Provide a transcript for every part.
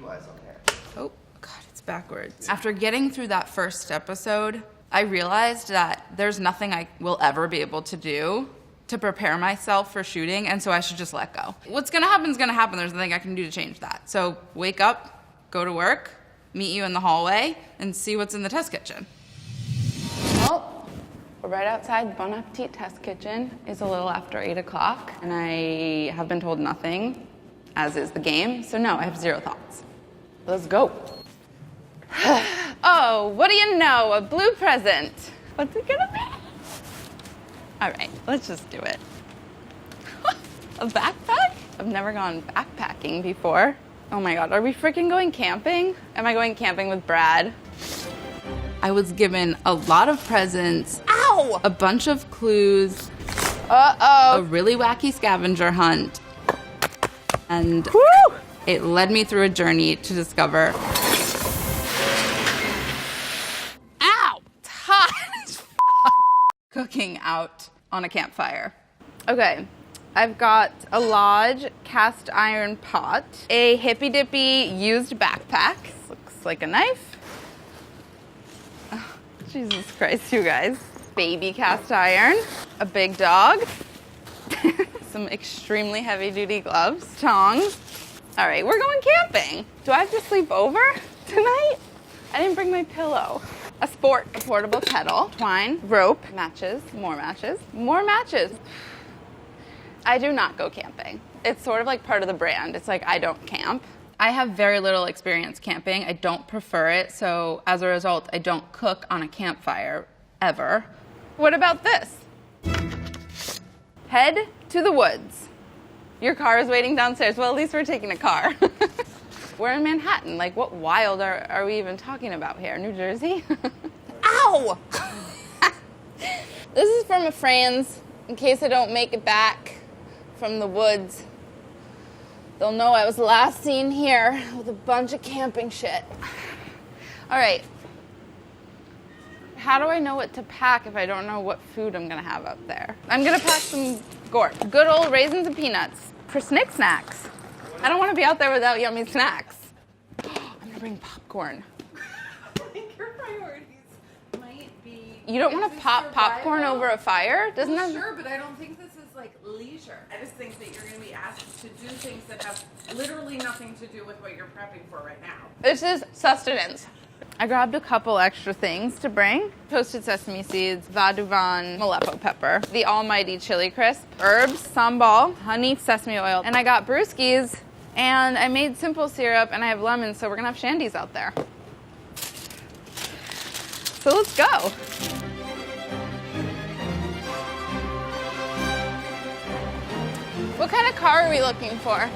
guys okay. Oh, God, it's backwards. After getting through that first episode, I realized that there's nothing I will ever be able to do to prepare myself for shooting, and so I should just let go. What's gonna happen is gonna happen. There's nothing I can do to change that. So wake up, go to work, meet you in the hallway, and see what's in the test kitchen. Well, we're right outside Bon Appetit test kitchen. It's a little after 8 o'clock, and I have been told nothing, as is the game, so no, I have zero thoughts. Let's go. Oh, what do you know? A blue present. What's it gonna be? All right, let's just do it. A backpack? I've never gone backpacking before. Oh my God, are we freaking going camping? Am I going camping with Brad? I was given a lot of presents. Ow! A bunch of clues. Uh-oh. A really wacky scavenger hunt. And woo! It led me through a journey to discover. Ow! It's hot as f***. Cooking out on a campfire. Okay, I've got a Lodge cast iron pot, a hippy dippy used backpack. This looks like a knife. Oh, Jesus Christ, you guys. Baby cast iron, a big dog, some extremely heavy duty gloves, tongs. All right, we're going camping. Do I have to sleep over tonight? I didn't bring my pillow. A spork, a portable kettle, twine, rope, matches, more matches, more matches. I do not go camping. It's sort of like part of the brand. It's like I don't camp. I have very little experience camping. I don't prefer it, so as a result, I don't cook on a campfire ever. What about this? Head to the woods. Your car is waiting downstairs. Well, at least we're taking a car. We're in Manhattan. Like, what wild are we even talking about here? New Jersey? Ow! This is from a friend's, in case I don't make it back from the woods. They'll know I was last seen here with a bunch of camping shit. All right. How do I know what to pack if I don't know what food I'm gonna have out there? I'm gonna pack some Gort. Good old raisins and peanuts for snick snacks. I don't want to be out there without yummy snacks. I'm gonna bring popcorn. I think your priorities might be... You don't want to pop popcorn over a fire? Doesn't that... Sure, but I don't think this is like leisure. I just think that you're going to be asked to do things that have literally nothing to do with what you're prepping for right now. This is sustenance. I grabbed a couple extra things to bring. Toasted sesame seeds, Vaduvan Aleppo pepper, the almighty chili crisp, herbs, sambal, honey, sesame oil, and I got brewskis, and I made simple syrup, and I have lemons, so we're gonna have shandies out there. So let's go. What kind of car are we looking for?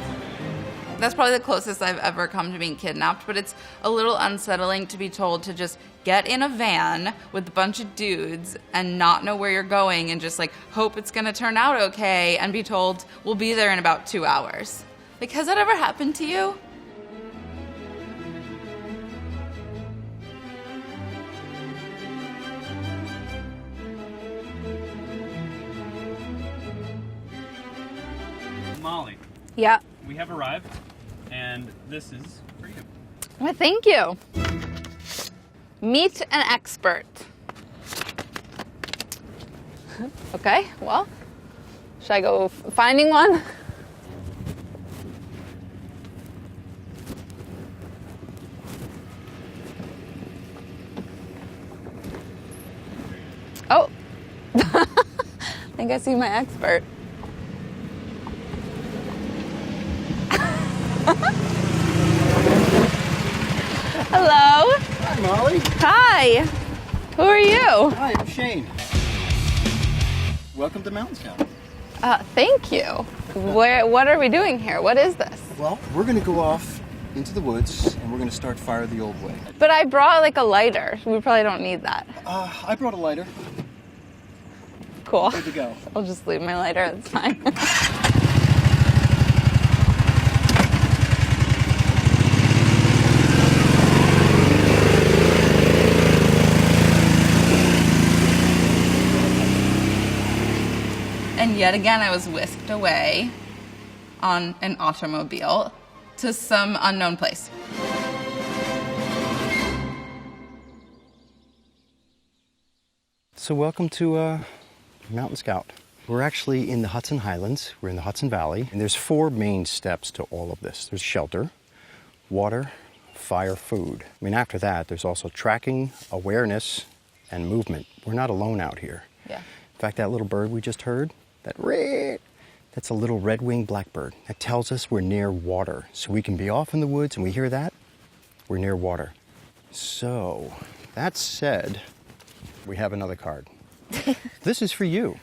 That's probably the closest I've ever come to being kidnapped, but it's a little unsettling to be told to just get in a van with a bunch of dudes and not know where you're going and just like hope it's gonna turn out okay and be told we'll be there in about 2 hours. Like, has that ever happened to you? Molly, Yeah. we have arrived, and this is for you. Well, thank you. Meet an expert. Okay, well, should I go finding one? Oh, I think I see my expert. Hello. Hi, Molly. Hi. Who are you? Hi, I'm Shane. Welcome to Mountaintown. Thank you. What are we doing here? What is this? Well, we're going to go off into the woods, and we're going to start fire the old way. But I brought like a lighter. We probably don't need that. I brought a lighter. Cool. Good to go. I'll just leave my lighter. That's fine. And yet again, I was whisked away on an automobile to some unknown place. So welcome to Mountain Scout. We're actually in the Hudson Highlands. We're in the Hudson Valley. And there's 4 main steps to all of this. There's shelter, water, fire, food. I mean, after that, there's also tracking, awareness, and movement. We're not alone out here. Yeah. In fact, that little bird we just heard, that's a little red-winged blackbird. That tells us we're near water. So we can be off in the woods and we hear that, we're near water. So, that said, we have another card. This is for you.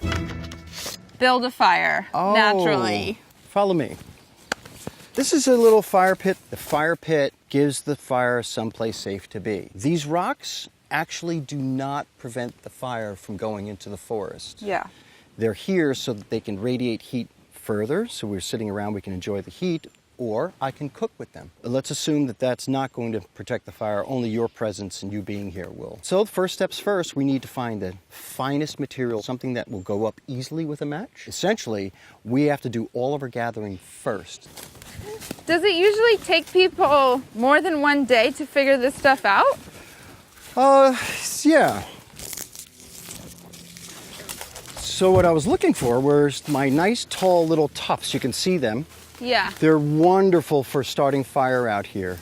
Build a fire, naturally. Follow me. This is a little fire pit. The fire pit gives the fire someplace safe to be. These rocks actually do not prevent the fire from going into the forest. Yeah. They're here so that they can radiate heat further, so we're sitting around, we can enjoy the heat, or I can cook with them. But let's assume that that's not going to protect the fire, only your presence and you being here will. So the first steps first, we need to find the finest material, something that will go up easily with a match. Essentially, we have to do all of our gathering first. Does it usually take people more than one day to figure this stuff out? Yeah. So what I was looking for was my nice tall little tufts. You can see them. Yeah. They're wonderful for starting fire out here.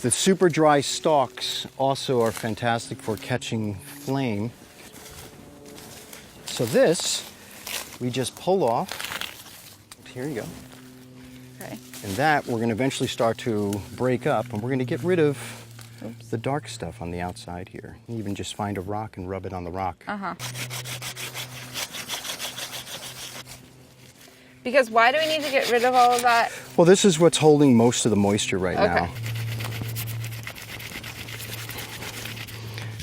The super dry stalks also are fantastic for catching flame. So this, we just pull off. Here you go. Okay. And that we're going to eventually start to break up, and we're going to get rid of the dark stuff on the outside here. You even just find a rock and rub it on the rock. Uh-huh. Because why do we need to get rid of all of that? Well, this is what's holding most of the moisture right now.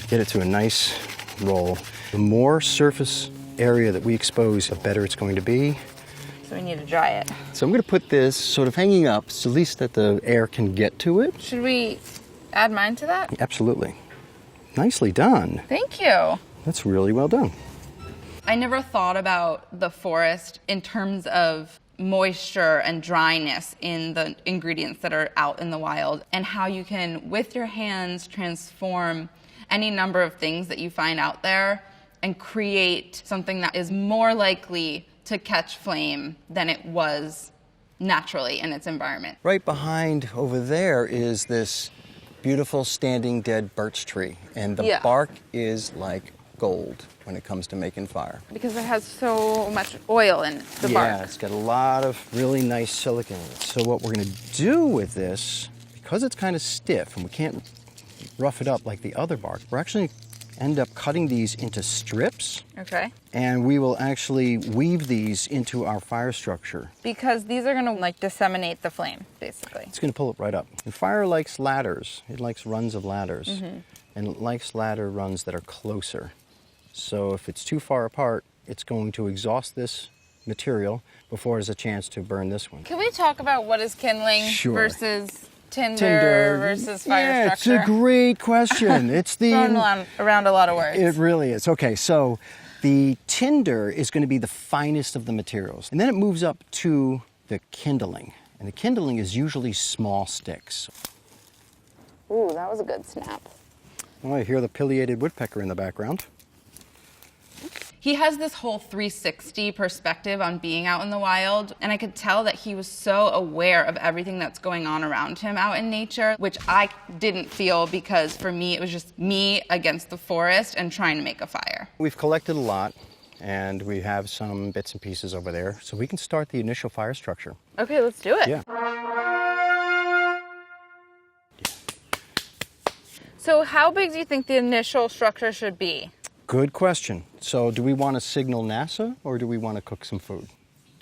Get it to a nice roll. The more surface area that we expose, the better it's going to be. So we need to dry it. So I'm going to put this sort of hanging up, so at least that the air can get to it. Should we add mine to that? Absolutely. Nicely done. Thank you. That's really well done. I never thought about the forest in terms of moisture and dryness in the ingredients that are out in the wild, and how you can, with your hands, transform any number of things that you find out there and create something that is more likely to catch flame than it was naturally in its environment. Right behind over there is this beautiful standing dead birch tree, and the bark is like gold when it comes to making fire. Because it has so much oil in the bark. Yeah, it's got a lot of really nice silicon in it. So what we're going to do with this, because it's kind of stiff and we can't rough it up like the other bark, we're actually end up cutting these into strips. Okay. And we will actually weave these into our fire structure. Because these are going to like disseminate the flame, basically. It's going to pull it right up. And fire likes ladders. It likes runs of ladders. Mm-hmm. And it likes ladder runs that are closer. So if it's too far apart, it's going to exhaust this material before it has a chance to burn this one. Can we talk about what is kindling versus tinder versus fire structure? structure? It's a great question. It's the thrown around a lot of words. It really is. Okay, so the tinder is going to be the finest of the materials. And then it moves up to the kindling. And the kindling is usually small sticks. Ooh, that was a good snap. Well, I hear the pileated woodpecker in the background. He has this whole 360 perspective on being out in the wild, and I could tell that he was so aware of everything that's going on around him out in nature, which I didn't feel, because for me it was just me against the forest and trying to make a fire. We've collected a lot, and we have some bits and pieces over there, so we can start the initial fire structure. Okay, let's do it. Yeah. So how big do you think the initial structure should be? Good question. So do we want to signal NASA, or do we want to cook some food?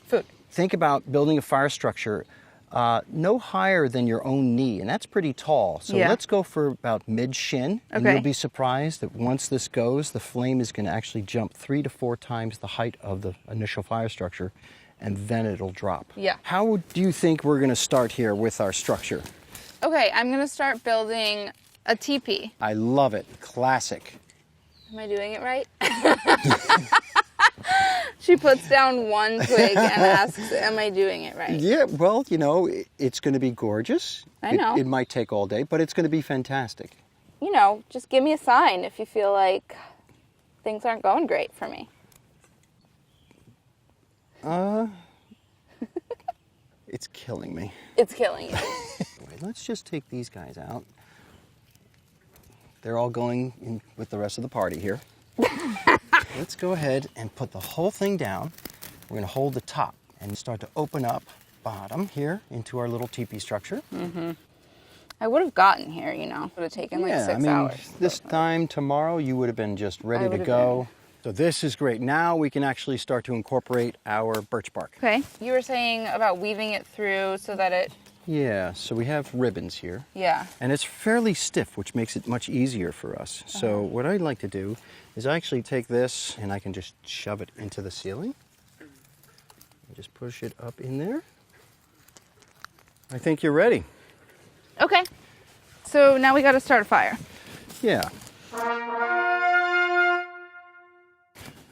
Food. Think about building a fire structure no higher than your own knee, and that's pretty tall. So let's go for about mid-shin, and you'll be surprised that once this goes, the flame is going to actually jump 3 to 4 times the height of the initial fire structure, and then it'll drop. Yeah. How do you think we're going to start here with our structure? Okay, I'm going to start building a teepee. I love it. Classic. Am I doing it right? She puts down one twig and asks, am I doing it right? Yeah, well, you know, it's going to be gorgeous. I know. It might take all day, but it's going to be fantastic. You know, just give me a sign if you feel like things aren't going great for me. It's killing me. It's killing you. Anyway, let's just take these guys out. They're all going in with the rest of the party here. Let's go ahead and put the whole thing down. We're going to hold the top and start to open up bottom here into our little teepee structure. Mm-hmm. I would have gotten here, you know. It would have taken like 6 hours. This time tomorrow, you would have been just ready to go. So this is great. Now we can actually start to incorporate our birch bark. Okay. You were saying about weaving it through so that it... Yeah, so we have ribbons here. Yeah. And it's fairly stiff, which makes it much easier for us. So what I'd like to do is I actually take this and I can just shove it into the ceiling. And just push it up in there. I think you're ready. Okay. So now we got to start a fire. Yeah.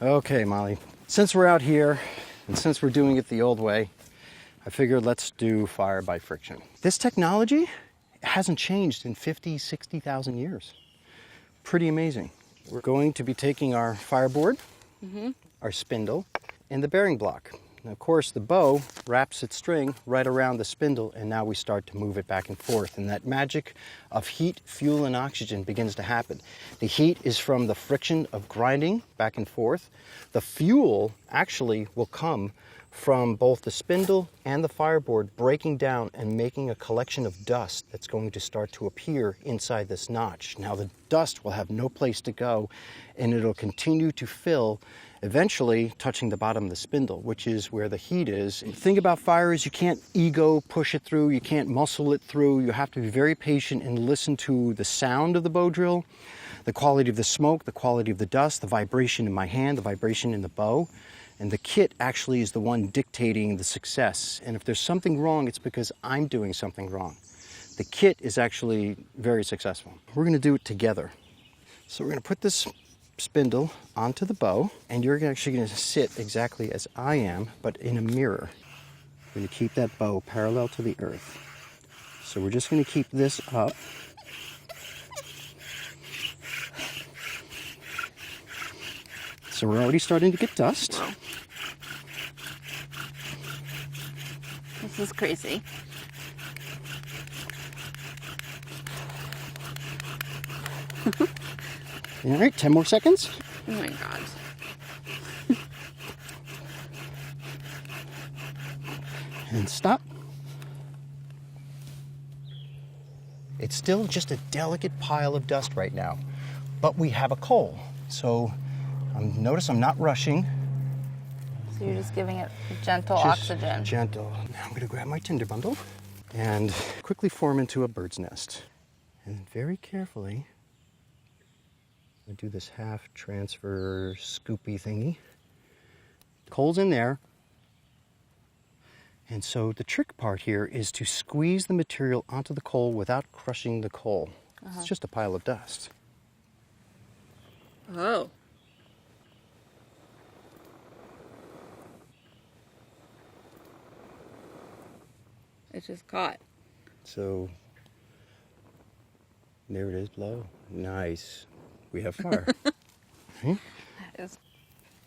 Okay, Molly. Since we're out here and since we're doing it the old way, I figured let's do fire by friction. This technology hasn't changed in 50, 60,000 years. Pretty amazing. We're going to be taking our fireboard, our spindle, and the bearing block. And of course, the bow wraps its string right around the spindle, and now we start to move it back and forth. And that magic of heat, fuel, and oxygen begins to happen. The heat is from the friction of grinding back and forth. The fuel actually will come from both the spindle and the fireboard breaking down and making a collection of dust that's going to start to appear inside this notch. Now the dust will have no place to go, and it'll continue to fill, eventually touching the bottom of the spindle, which is where the heat is. The thing about fire is you can't ego push it through, you can't muscle it through. You have to be very patient and listen to the sound of the bow drill, the quality of the smoke, the quality of the dust, the vibration in my hand, the vibration in the bow. And the kit actually is the one dictating the success. And if there's something wrong, it's because I'm doing something wrong. The kit is actually very successful. We're going to do it together. So we're going to put this spindle onto the bow, and you're actually going to sit exactly as I am, but in a mirror. We're going to keep that bow parallel to the earth. So we're just going to keep this up. So we're already starting to get dust. This is crazy. All right, 10 more seconds. Oh my God. And stop. It's still just a delicate pile of dust right now, but we have a coal. So notice I'm not rushing. So you're just giving it gentle Just oxygen. Gentle. Now I'm going to grab my tinder bundle and quickly form into a bird's nest. And very carefully, I'm going to do this half transfer scoopy thingy. Coal's in there. And so the trick part here is to squeeze the material onto the coal without crushing the coal. It's just a pile of dust. Oh. It just caught. So there it is, blow. Nice. We have fire. That is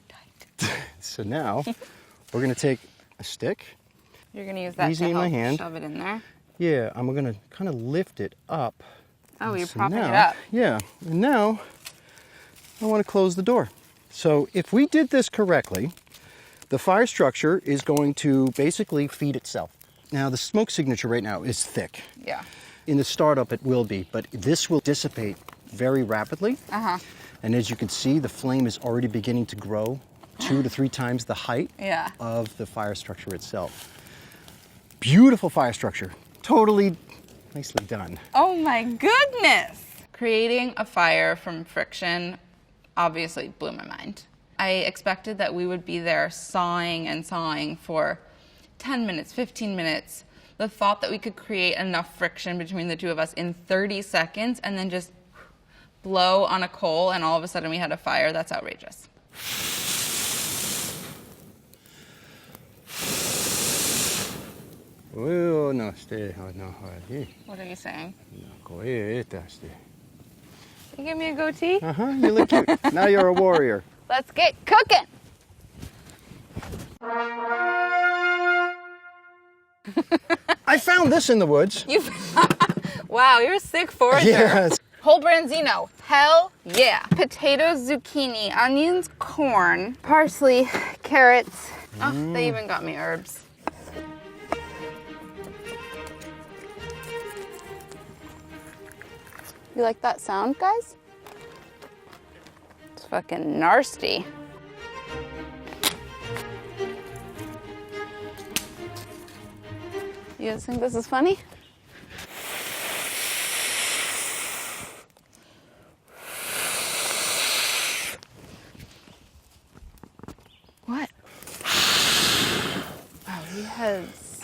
tight. So now we're going to take a stick. You're going to use that Easy to in my help hand. shove it in there? Yeah, I'm going to kind of lift it up. Oh, you're So propping it now- up. Yeah, and now I want to close the door. So if we did this correctly, the fire structure is going to basically feed itself. Now the smoke signature right now is thick. Yeah. In the startup it will be, but this will dissipate very rapidly. And as you can see, the flame is already beginning to grow 2 to 3 times the height Yeah. of the fire structure itself. Beautiful fire structure. Totally nicely done. Oh my goodness! Creating a fire from friction obviously blew my mind. I expected that we would be there sawing and sawing for 10 minutes, 15 minutes. The thought that we could create enough friction between the two of us in 30 seconds and then just blow on a coal and all of a sudden we had a fire, that's outrageous. Oh, no, stay. No, What are you saying? no, You give me a goatee? you look cute. Now you're a warrior. Let's get cooking. I found this in the woods. Wow, you're a sick forager. Yes. Whole branzino. Hell yeah. Potatoes, zucchini, onions, corn, parsley, carrots. Oh, they even got me herbs. You like that sound, guys? It's fucking nasty. You guys think this is funny? What? Oh, he has.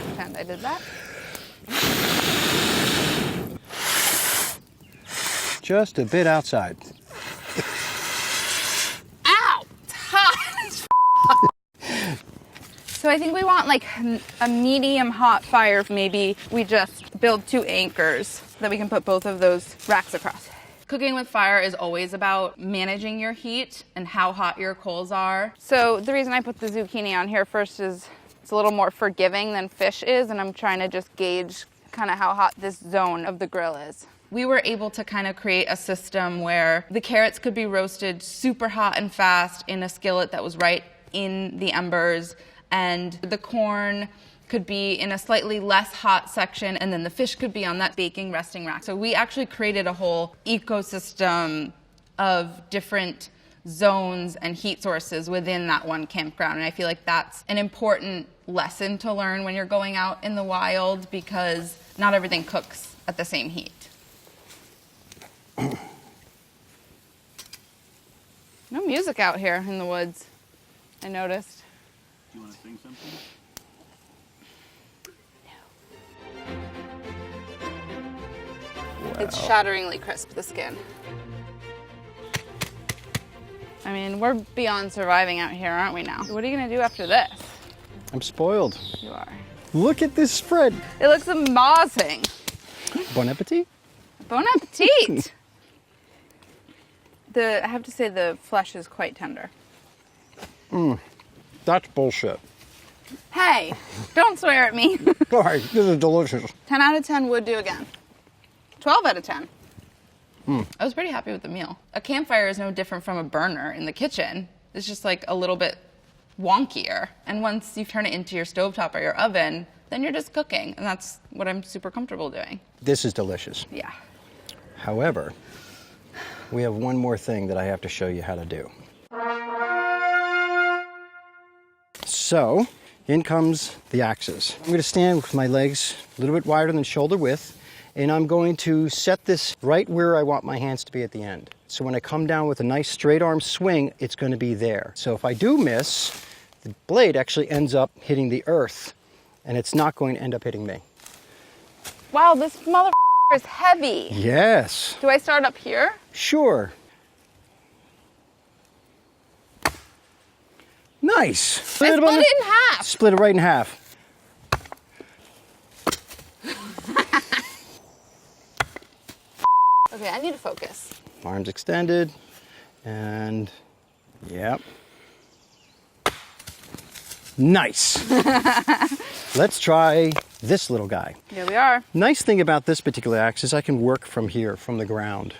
Pretend I did that. Just a bit outside. Ow! It's hot as So I think we want like a medium hot fire. Maybe we just build 2 anchors so that we can put both of those racks across. Cooking with fire is always about managing your heat and how hot your coals are. So the reason I put the zucchini on here first is it's a little more forgiving than fish is, and I'm trying to just gauge kind of how hot this zone of the grill is. We were able to kind of create a system where the carrots could be roasted super hot and fast in a skillet that was right in the embers, and the corn could be in a slightly less hot section, and then the fish could be on that baking resting rack. So we actually created a whole ecosystem of different zones and heat sources within that one campground. And I feel like that's an important lesson to learn when you're going out in the wild, because not everything cooks at the same heat. No music out here in the woods, I noticed. Do you want to sing something? Wow. It's shatteringly crisp, the skin. I mean, we're beyond surviving out here, aren't we now? What are you gonna do after this? I'm spoiled. You are. Look at this spread. It looks amazing. Bon appetit. Bon appetit. I have to say the flesh is quite tender. That's bullshit. Hey, don't swear at me. Sorry, this is delicious. 10 out of 10 would do again. 12 out of 10. I was pretty happy with the meal. A campfire is no different from a burner in the kitchen. It's just like a little bit wonkier. And once you turn it into your stovetop or your oven, then you're just cooking. And that's what I'm super comfortable doing. This is delicious. Yeah. However, we have one more thing that I have to show you how to do. So, in comes the axes. I'm going to stand with my legs a little bit wider than shoulder width, and I'm going to set this right where I want my hands to be at the end. So when I come down with a nice straight arm swing, it's going to be there. So if I do miss, the blade actually ends up hitting the earth, and it's not going to end up hitting me. Wow, this motherfucker is heavy. Yes. Do I start up here? Sure. Nice. I split it in half. Split it right in half. Okay, I need to focus. Arms extended, and yep. Nice. Let's try this little guy. Here we are. Nice thing about this particular axe is I can work from here, from the ground.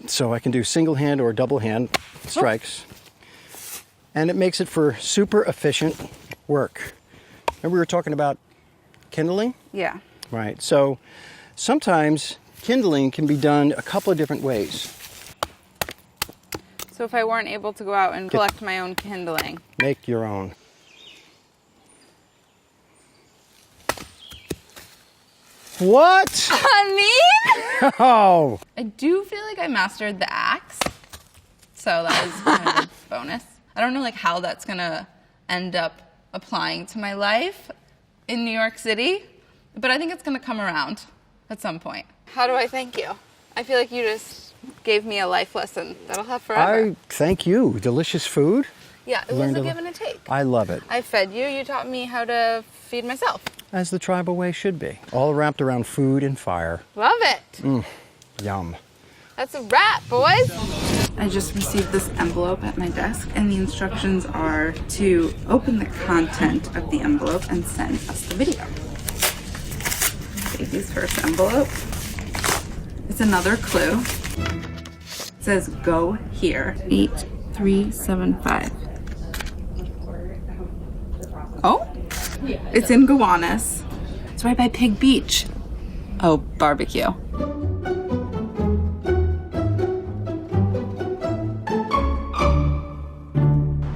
So I can do single hand or double hand strikes. And it makes it for super efficient work. Remember we were talking about kindling? Yeah. Right, so sometimes kindling can be done a couple of different ways. So if I weren't able to go out and collect my own kindling. Make your own. What? I mean? Oh! I do feel like I mastered the axe. So that was kind of a bonus. I don't know like how that's gonna end up applying to my life in New York City, but I think it's gonna come around at some point. How do I thank you? I feel like you just gave me a life lesson that I'll have forever. I thank you. Delicious food. Yeah, it was Learned a to- give and a take. I love it, I fed you, you taught me how to feed myself. as the tribal way should be. All wrapped around food and fire. Love it. Yum. That's a wrap, boys. I just received this envelope at my desk, and the instructions are to open the content of the envelope and send us the video. Baby's first envelope. It's another clue. It says, go here, 8375. Oh, it's in Gowanus. It's right by Pig Beach. Oh, barbecue.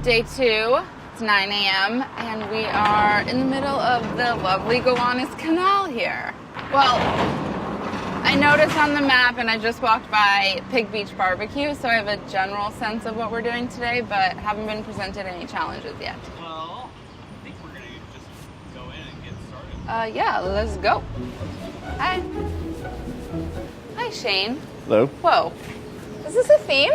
Day 2, it's 9 a.m. and we are in the middle of the lovely Gowanus Canal here. Well, I noticed on the map and I just walked by Pig Beach Barbecue, so I have a general sense of what we're doing today, but haven't been presented any challenges yet. Well, I think we're gonna just go in and get started. Yeah, let's go. Hi. Hi, Shane. Hello. Whoa. Is this a theme?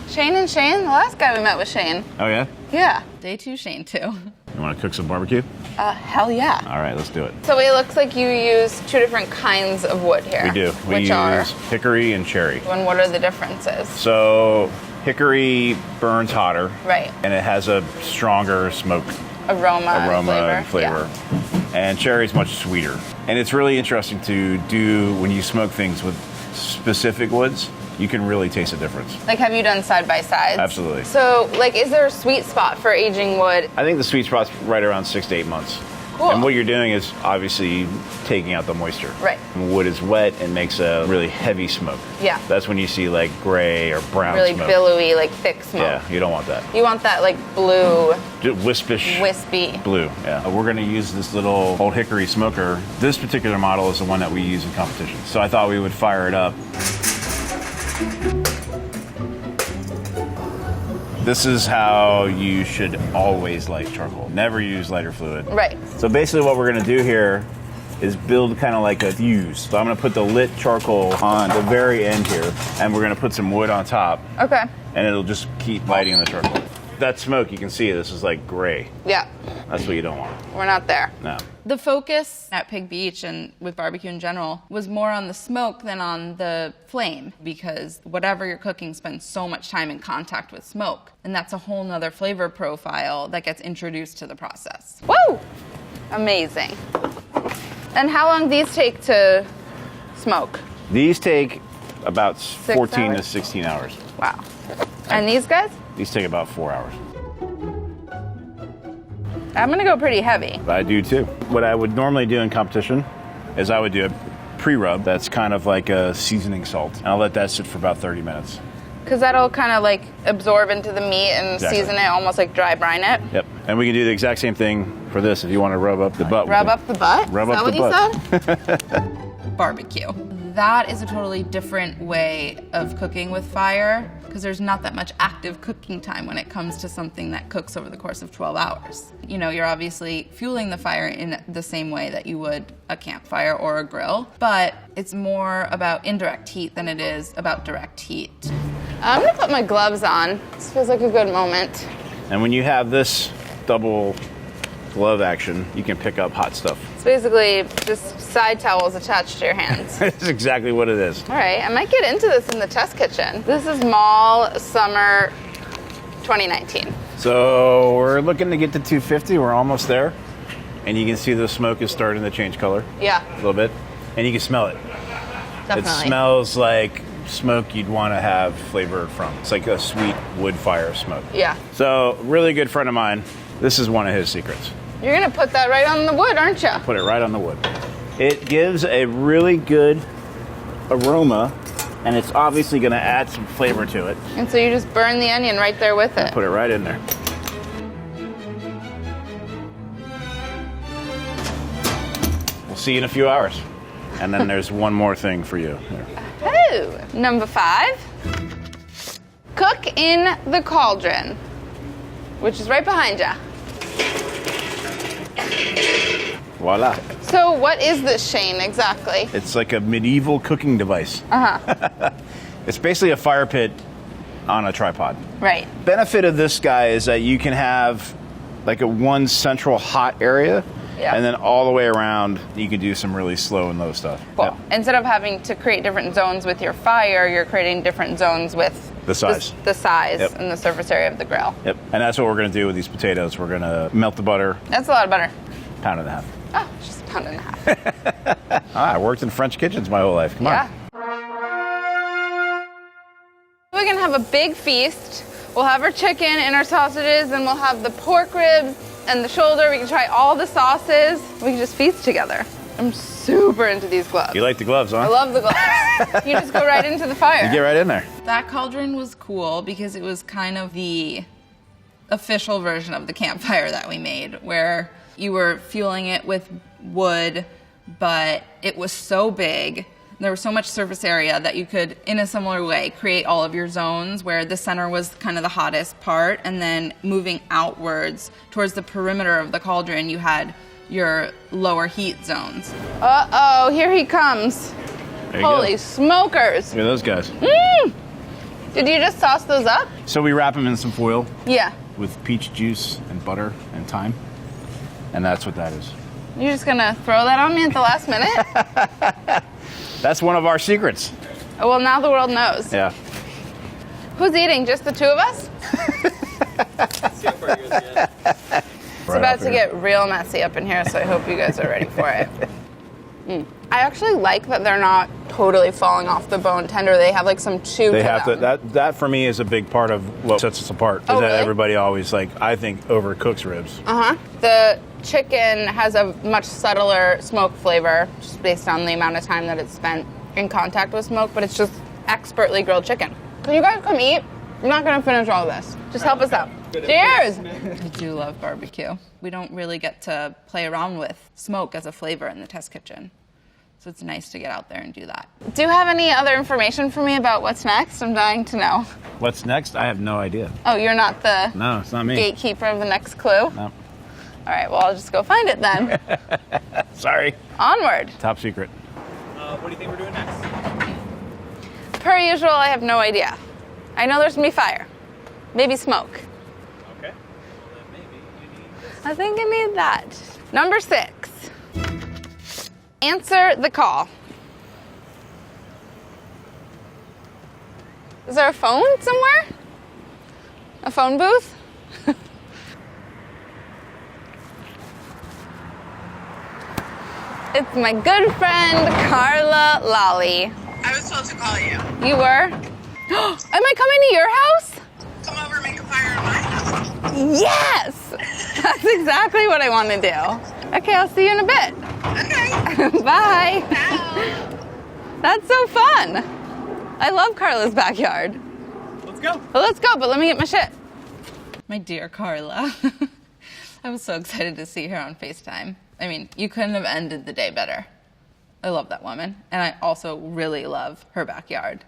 Shane and Shane? The last guy we met was Shane. Oh yeah? Yeah. Day 2, Shane 2. You want to cook some barbecue? Hell yeah. All right, let's do it. So it looks like you use 2 different kinds of wood here. We do. We Which use are? hickory and cherry. And what are the differences? So hickory burns hotter. Right. And it has a stronger smoke Aroma and flavor. Yeah. And cherry is much sweeter. And it's really interesting to do when you smoke things with specific woods. You can really taste the difference. Like, have you done side by sides? Absolutely. So, like, is there a sweet spot for aging wood? I think the sweet spot's right around 6 to 8 months. Cool. And what you're doing is obviously taking out the moisture. Right. When wood is wet and makes a really heavy smoke. Yeah. That's when you see like gray or brown Really smoke. billowy, like thick smoke. Yeah, you don't want that. You want that, like, blue, Wispish. wispy. Blue, yeah. We're gonna use this little old hickory smoker. This particular model is the one that we use in competition. So I thought we would fire it up. This is how you should always light charcoal. Never use lighter fluid. Right. So basically what we're gonna do here is build kind of like a fuse. So I'm gonna put the lit charcoal on the very end here, and we're gonna put some wood on top, Okay. and it'll just keep lighting the charcoal. That smoke, you can see this is like gray. Yeah. That's what you don't want. We're not there. No. The focus at Pig Beach and with barbecue in general was more on the smoke than on the flame, because whatever you're cooking spends so much time in contact with smoke. And that's a whole nother flavor profile that gets introduced to the process. Woo! Amazing. And how long these take to smoke? These take about 14 to hours? 16 hours. Wow. And these guys? These take about 4 hours. I'm gonna go pretty heavy. But I do too. What I would normally do in competition is I would do a pre-rub that's kind of like a seasoning salt. And I'll let that sit for about 30 minutes. Because that'll kind of like absorb into the meat and Exactly. season it, almost like dry brine it. Yep. And we can do the exact same thing for this if you want to rub up the butt. with Rub it. up the butt? Rub Is up that the what butt. you said? Barbecue. That is a totally different way of cooking with fire, because there's not that much active cooking time when it comes to something that cooks over the course of 12 hours. You know, you're obviously fueling the fire in the same way that you would a campfire or a grill, but it's more about indirect heat than it is about direct heat. I'm gonna put my gloves on. This feels like a good moment. And when you have this double glove action, you can pick up hot stuff. It's basically just side towels attached to your hands. That's exactly what it is. All right, I might get into this in the test kitchen. This is Mall Summer 2019. So we're looking to get to 250. We're almost there. And you can see the smoke is starting to change color Yeah, a little bit. And you can smell it. definitely. It smells like smoke you'd want to have flavor from. It's like a sweet wood fire smoke. Yeah. So, really good friend of mine, this is one of his secrets. You're gonna put that right on the wood, aren't you? Put it right on the wood. It gives a really good aroma, and it's obviously going to add some flavor to it. And so you just burn the onion right there with it. Put it right in there. We'll see you in a few hours. And then there's one more thing for you. Oh, number 5. Cook in the cauldron, which is right behind you. Voila. So what is this, Shane, exactly? It's like a medieval cooking device. Uh-huh. It's basically a fire pit on a tripod. Right. Benefit of this guy is that you can have like a one central hot area, Yeah. and then all the way around you can do some really slow and low stuff. Cool. Yep. Instead of having to create different zones with your fire, you're creating different zones with The size. the size Yep. and the surface area of the grill. Yep. And that's what we're going to do with these potatoes. We're going to melt the butter, That's a lot of butter. pound and a half. Oh, just a pound and a half. I worked in French kitchens my whole life. Come Yeah. on. We can have a big feast. We'll have our chicken and our sausages, and we'll have the pork ribs and the shoulder. We can try all the sauces. We can just feast together. I'm super into these gloves. You like the gloves, huh? I love the gloves. You just go right into the fire. You get right in there. That cauldron was cool because it was kind of the official version of the campfire that we made, where you were fueling it with wood, but it was so big. There was so much surface area that you could, in a similar way, create all of your zones where the center was kind of the hottest part, and then moving outwards towards the perimeter of the cauldron, you had your lower heat zones. Uh-oh, here he comes. There you Holy go. smokers. Look at those guys. Did you just sauce those up? So we wrap them in some foil Yeah. with peach juice and butter and thyme, and that's what that is. You're just gonna throw that on me at the last minute? That's one of our secrets. Oh, well, now the world knows. Yeah. Who's eating? Just the two of us? It's about to get real messy up in here, so I hope you guys are ready for it. I actually like that they're not totally falling off the bone tender. They have like some chew They to have them. to. That for me is a big part of what sets us apart. Is Oh, that really? everybody always I think overcooks ribs. Uh-huh. The chicken has a much subtler smoke flavor, just based on the amount of time that it's spent in contact with smoke, but it's just expertly grilled chicken. Can you guys come eat? I'm not gonna finish all this. Just help us out. Cheers! I do love barbecue. We don't really get to play around with smoke as a flavor in the test kitchen. So it's nice to get out there and do that. Do you have any other information for me about what's next? I'm dying to know. What's next? I have no idea. Oh, you're not the No, it's not me. gatekeeper of the next clue? No. All right, well, I'll just go find it then. Sorry. Onward. Top secret. What do you think we're doing next? Per usual, I have no idea. I know there's gonna be fire. Maybe smoke. Okay. Well, then maybe you need this. I think I need that. Number 6. Answer the call. Is there a phone somewhere? A phone booth? It's my good friend, Carla Lolly. I was supposed to call you. You were? Am I coming to your house? Come over and make a fire in my house. Yes! That's exactly what I want to do. Okay, I'll see you in a bit. Okay. Bye. Ciao. That's so fun. I love Carla's backyard. Let's go. Well, let's go, but let me get my shit. My dear Carla. I was so excited to see her on FaceTime. I mean, you couldn't have ended the day better. I love that woman, and I also really love her backyard.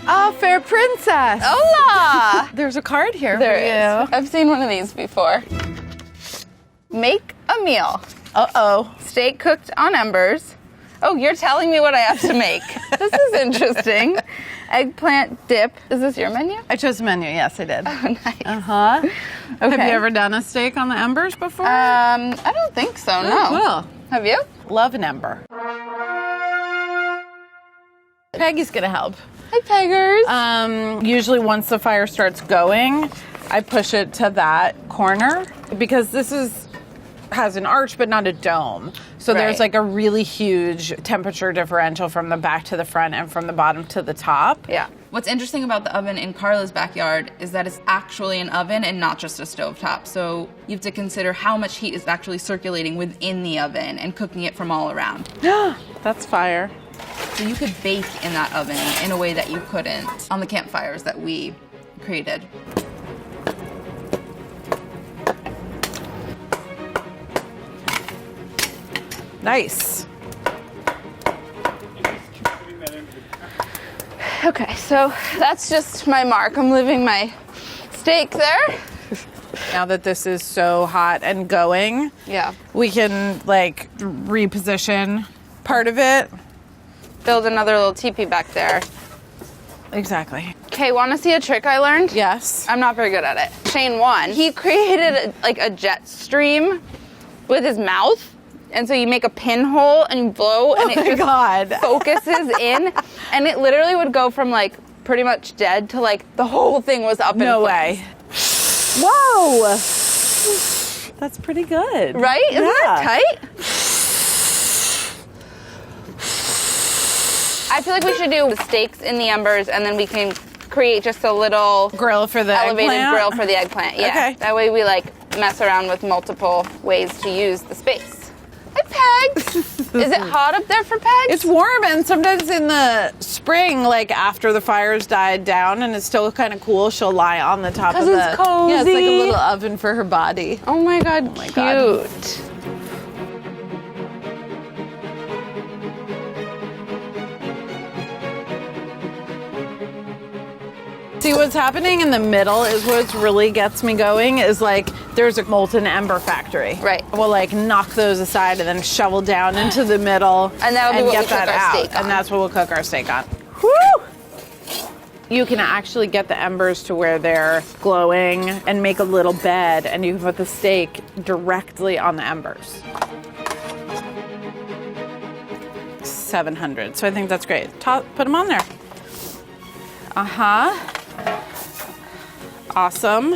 Ah, fair princess. Hola! There's a card here There for is. you. I've seen one of these before. Make a meal. Uh-oh. Steak cooked on embers. Oh, you're telling me what I have to make. This is interesting. Eggplant dip. Is this your menu? I chose the menu. Yes, I did. Oh, nice. Uh-huh. Okay. Have you ever done a steak on the embers before? I don't think so, no. Well, Have you? love an ember. Peggy's gonna help. Hi, Peggers. Usually once the fire starts going, I push it to that corner because this has an arch but not a dome. So Right. there's like a really huge temperature differential from the back to the front and from the bottom to the top. Yeah. What's interesting about the oven in Carla's backyard is that it's actually an oven and not just a stovetop. So you have to consider how much heat is actually circulating within the oven and cooking it from all around. That's fire. So you could bake in that oven in a way that you couldn't on the campfires that we created. Nice. Okay, so that's just my mark. I'm leaving my steak there. Now that this is so hot and going, Yeah. we can like reposition part of it. Build another little teepee back there. Exactly. Okay, want to see a trick I learned? Yes. I'm not very good at it. Shane won. He created a jet stream with his mouth. And so you make a pinhole and you blow and it just God. focuses in. And it literally would go from like pretty much dead to like the whole thing was up in No flames. way. Whoa. That's pretty good. Right? Isn't that tight? I feel like we should do the steaks in the embers and then we can create just a little Grill for the elevated eggplant? grill for the eggplant. Yeah. Okay. That way we like mess around with multiple ways to use the space. Hi, Pegs. Is it hot up there for Pegs? It's warm, and sometimes in the spring, like after the fires died down and it's still kind of cool, she'll lie on the top of 'Cause the. it's cozy. Yeah, it's like a little oven for her body. Oh my god, my cute. God. See, what's happening in the middle is what really gets me going is like there's a molten ember factory. Right. We'll like knock those aside and then shovel down into the middle And that'll be what get we cook that our out. steak on. And that's what we'll cook our steak on. Woo! You can actually get the embers to where they're glowing and make a little bed, and you can put the steak directly on the embers. 700. So I think that's great. Put them on there. Awesome.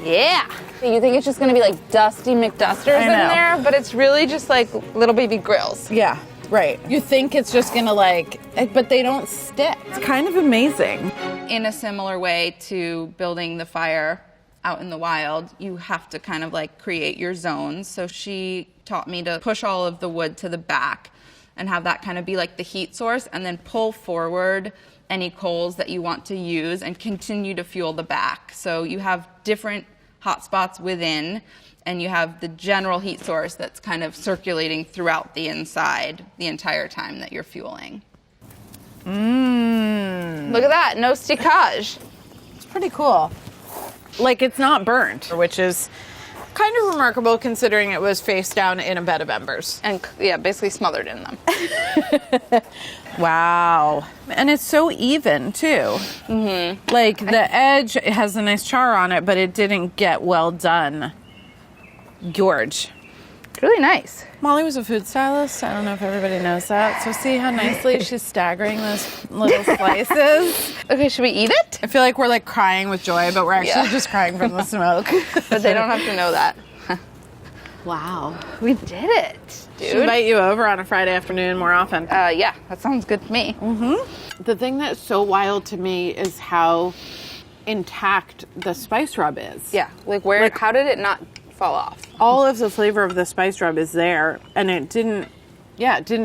Yeah. You think it's just gonna be like dusty McDusters I in know. there, but it's really just like little baby grills. Yeah, right. You think it's just gonna like, but they don't stick. It's kind of amazing. In a similar way to building the fire out in the wild, you have to kind of like create your zones. So she taught me to push all of the wood to the back and have that kind of be like the heat source, and then pull forward any coals that you want to use and continue to fuel the back. So you have different hot spots within, and you have the general heat source that's kind of circulating throughout the inside the entire time that you're fueling. Look at that, no stickage. It's pretty cool. Like it's not burnt, which is kind of remarkable considering it was face down in a bed of embers. And yeah, basically smothered in them. Wow. And it's so even too. Mm-hmm. Like the edge has a nice char on it, but it didn't get well done. George. It's really nice. Molly was a food stylist. I don't know if everybody knows that. So see how nicely she's staggering those little slices. Okay, should we eat it? I feel like we're like crying with joy, but we're actually Yeah. just crying from the smoke. But they don't have to know that. Wow. We did it, Should dude. invite you over on a Friday afternoon more often. Yeah, that sounds good to me. The thing that's so wild to me is how intact the spice rub is. Yeah, like where? How did it not fall off? All of the flavor of the spice rub is there, and it didn't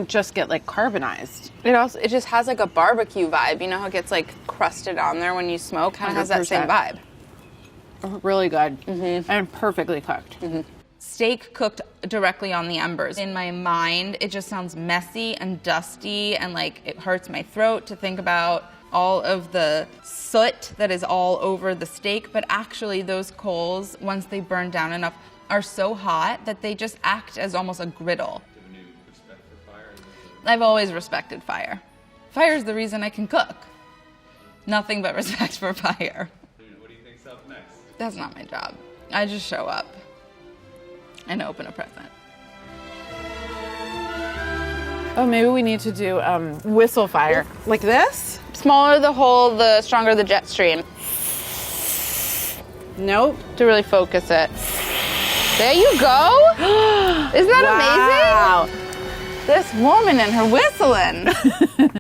just get like carbonized. It just has like a barbecue vibe. You know how it gets like crusted on there when you smoke? Kind of has that same 100%. vibe. Really good. And perfectly cooked. Steak cooked directly on the embers. In my mind, it just sounds messy and dusty, and like it hurts my throat to think about all of the soot that is all over the steak. But actually those coals, once they burn down enough, are so hot that they just act as almost a griddle. I've always respected fire. Fire is the reason I can cook. Nothing but respect for fire. What do you think's up next? That's not my job. I just show up and open a present. Oh, maybe we need to do whistle fire. Like this? Smaller the hole, the stronger the jet stream. Nope. To really focus it. There you go. Isn't that amazing? Wow. This woman and her whistling.